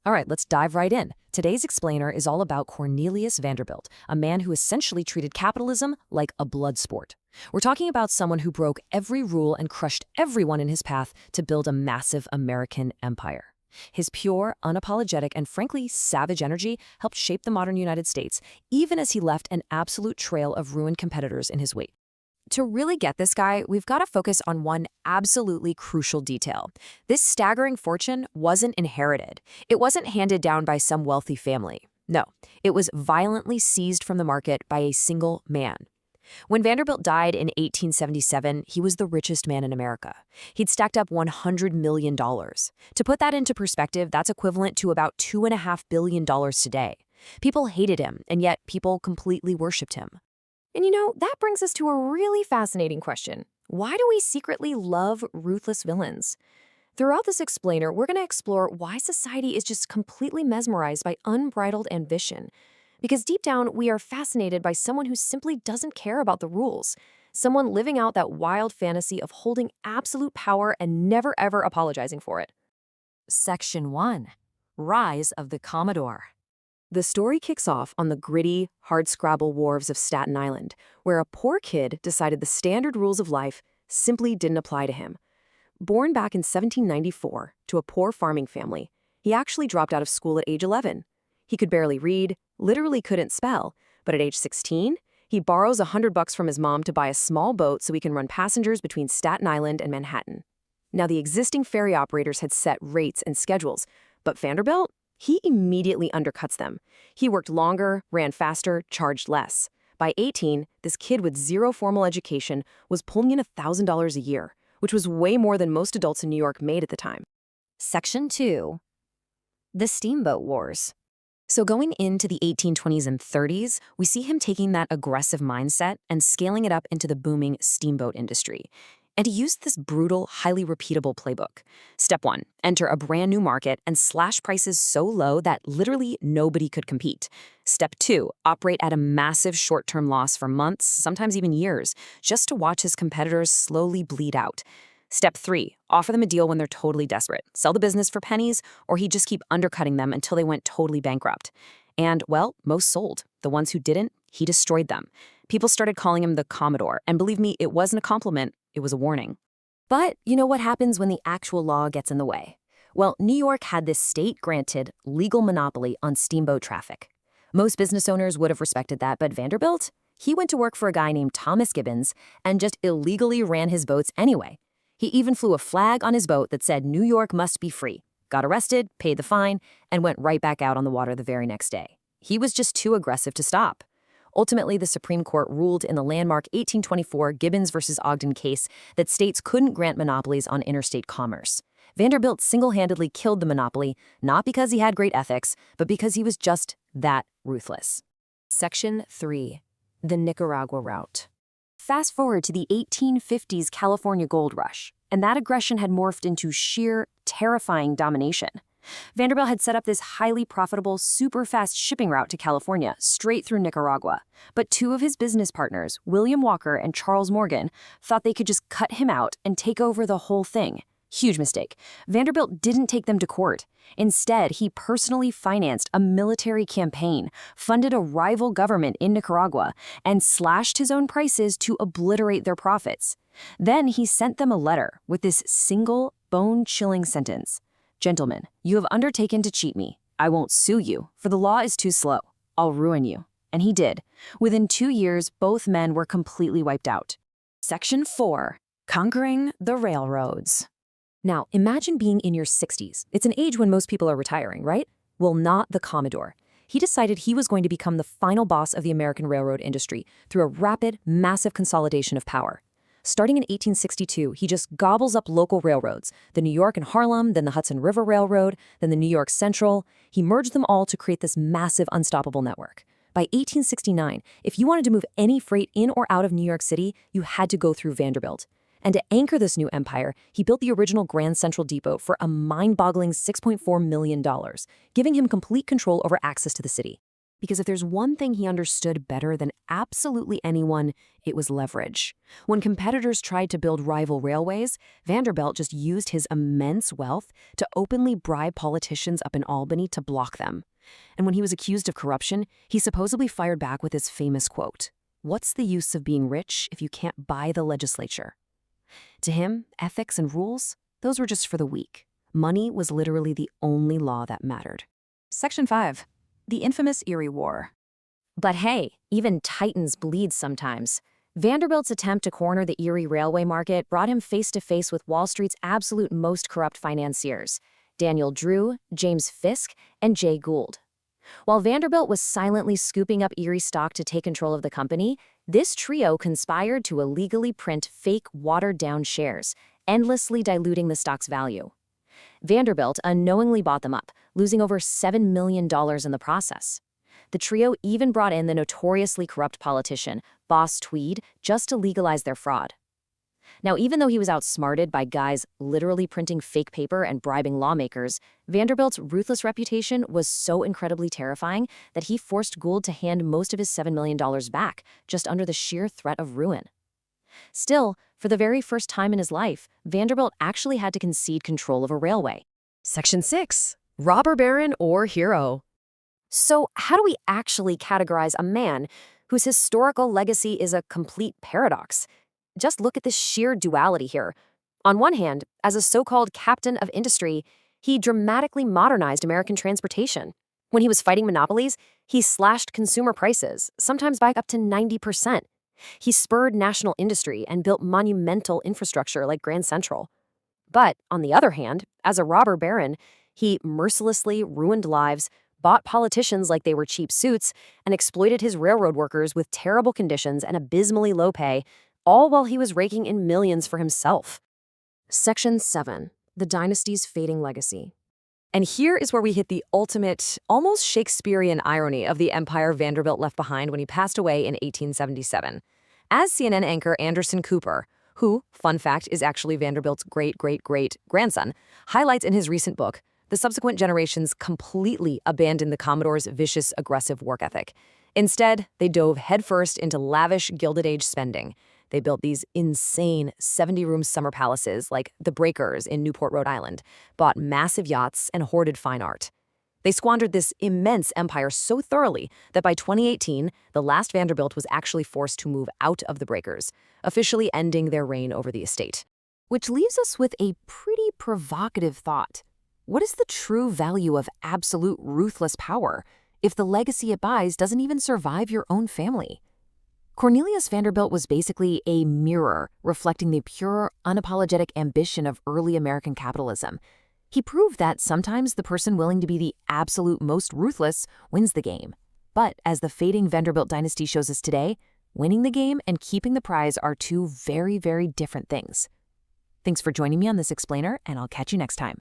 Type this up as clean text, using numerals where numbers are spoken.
All right, let's dive right in. Today's explainer is all about Cornelius Vanderbilt, a man who essentially treated capitalism like a blood sport. We're talking about someone who broke every rule and crushed everyone in his path to build a massive American empire. His pure, unapologetic, and frankly savage energy helped shape the modern United States, even as he left an absolute trail of ruined competitors in his wake. To really get this guy, we've got to focus on one absolutely crucial detail. This staggering fortune wasn't inherited. It wasn't handed down by some wealthy family. No, it was violently seized from the market by a single man. When Vanderbilt died in 1877, he was the richest man in America. He'd stacked up $100 million. To put that into perspective, that's equivalent to about $2.5 billion today. People hated him, and yet people completely worshipped him. And that brings us to a really fascinating question. Why do we secretly love ruthless villains? Throughout this explainer, we're going to explore why society is just completely mesmerized by unbridled ambition. Because deep down, we are fascinated by someone who simply doesn't care about the rules. Someone living out that wild fantasy of holding absolute power and never ever apologizing for it. Section 1. Rise of the Commodore. The story kicks off on the gritty, hardscrabble wharves of Staten Island, where a poor kid decided the standard rules of life simply didn't apply to him. Born back in 1794 to a poor farming family, he actually dropped out of school at age 11. He could barely read, literally couldn't spell, but at age 16, he borrows $100 from his mom to buy a small boat so he can run passengers between Staten Island and Manhattan. Now, the existing ferry operators had set rates and schedules, but Vanderbilt? He immediately undercuts them. He worked longer, ran faster, charged less. By 18, this kid with zero formal education was pulling in $1,000 a year, which was way more than most adults in New York made at the time. Section 2. The Steamboat Wars. So going into the 1820s and 30s, we see him taking that aggressive mindset and scaling it up into the booming steamboat industry. And he used this brutal, highly repeatable playbook. Step 1, enter a brand new market and slash prices so low that literally nobody could compete. Step 2, operate at a massive short-term loss for months, sometimes even years, just to watch his competitors slowly bleed out. Step 3, offer them a deal when they're totally desperate. Sell the business for pennies, or he'd just keep undercutting them until they went totally bankrupt. And, well, most sold. The ones who didn't, he destroyed them. People started calling him the Commodore, and believe me, it wasn't a compliment. It was a warning. But you know what happens when the actual law gets in the way? Well, New York had this state-granted legal monopoly on steamboat traffic. Most business owners would have respected that, but Vanderbilt? He went to work for a guy named Thomas Gibbons and just illegally ran his boats anyway. He even flew a flag on his boat that said New York must be free, got arrested, paid the fine, and went right back out on the water the very next day. He was just too aggressive to stop. Ultimately, the Supreme Court ruled in the landmark 1824 Gibbons versus Ogden case that states couldn't grant monopolies on interstate commerce. Vanderbilt single-handedly killed the monopoly, not because he had great ethics, but because he was just that ruthless. Section 3. The Nicaragua Route. Fast forward to the 1850s California gold rush, and that aggression had morphed into sheer, terrifying domination. Vanderbilt had set up this highly profitable, super fast shipping route to California, straight through Nicaragua. But two of his business partners, William Walker and Charles Morgan, thought they could just cut him out and take over the whole thing. Huge mistake. Vanderbilt didn't take them to court. Instead, he personally financed a military campaign, funded a rival government in Nicaragua, and slashed his own prices to obliterate their profits. Then he sent them a letter with this single, bone-chilling sentence. Gentlemen, you have undertaken to cheat me. I won't sue you, for the law is too slow. I'll ruin you. And he did. Within 2 years, both men were completely wiped out. Section 4. Conquering the Railroads. Now, imagine being in your 60s. It's an age when most people are retiring, right? Well, not the Commodore. He decided he was going to become the final boss of the American railroad industry through a rapid, massive consolidation of power. Starting in 1862, he just gobbles up local railroads, the New York and Harlem, then the Hudson River Railroad, then the New York Central. He merged them all to create this massive, unstoppable network. By 1869, if you wanted to move any freight in or out of New York City, you had to go through Vanderbilt. And to anchor this new empire, he built the original Grand Central Depot for a mind-boggling $6.4 million, giving him complete control over access to the city. Because if there's one thing he understood better than absolutely anyone, it was leverage. When competitors tried to build rival railways, Vanderbilt just used his immense wealth to openly bribe politicians up in Albany to block them. And when he was accused of corruption, he supposedly fired back with his famous quote, "What's the use of being rich if you can't buy the legislature?" To him, ethics and rules, those were just for the weak. Money was literally the only law that mattered. Section 5. The infamous Erie War. But hey, even titans bleed sometimes. Vanderbilt's attempt to corner the Erie railway market brought him face to face with Wall Street's absolute most corrupt financiers, Daniel Drew, James Fisk, and Jay Gould. While Vanderbilt was silently scooping up Erie stock to take control of the company, this trio conspired to illegally print fake, watered-down shares, endlessly diluting the stock's value. Vanderbilt unknowingly bought them up, losing over $7 million in the process. The trio even brought in the notoriously corrupt politician, Boss Tweed, just to legalize their fraud. Now, even though he was outsmarted by guys literally printing fake paper and bribing lawmakers, Vanderbilt's ruthless reputation was so incredibly terrifying that he forced Gould to hand most of his $7 million back, just under the sheer threat of ruin. Still, for the very first time in his life, Vanderbilt actually had to concede control of a railway. Section 6. Robber baron or hero. So, how do we actually categorize a man whose historical legacy is a complete paradox? Just look at the sheer duality here. On one hand, as a so-called captain of industry, he dramatically modernized American transportation. When he was fighting monopolies, he slashed consumer prices, sometimes by up to 90%. He spurred national industry and built monumental infrastructure like Grand Central. But, on the other hand, as a robber baron, he mercilessly ruined lives, bought politicians like they were cheap suits, and exploited his railroad workers with terrible conditions and abysmally low pay, all while he was raking in millions for himself. Section 7. The dynasty's fading legacy. And here is where we hit the ultimate, almost Shakespearean irony of the empire Vanderbilt left behind when he passed away in 1877. As CNN anchor Anderson Cooper, who, fun fact, is actually Vanderbilt's great-great-great-grandson, highlights in his recent book, the subsequent generations completely abandoned the Commodore's vicious, aggressive work ethic. Instead, they dove headfirst into lavish Gilded Age spending. They built these insane 70-room summer palaces like the Breakers in Newport, Rhode Island, bought massive yachts, and hoarded fine art. They squandered this immense empire so thoroughly that by 2018, the last Vanderbilt was actually forced to move out of the Breakers, officially ending their reign over the estate. Which leaves us with a pretty provocative thought. What is the true value of absolute ruthless power if the legacy it buys doesn't even survive your own family? Cornelius Vanderbilt was basically a mirror reflecting the pure, unapologetic ambition of early American capitalism. He proved that sometimes the person willing to be the absolute most ruthless wins the game. But as the fading Vanderbilt dynasty shows us today, winning the game and keeping the prize are two very, very different things. Thanks for joining me on this explainer, and I'll catch you next time.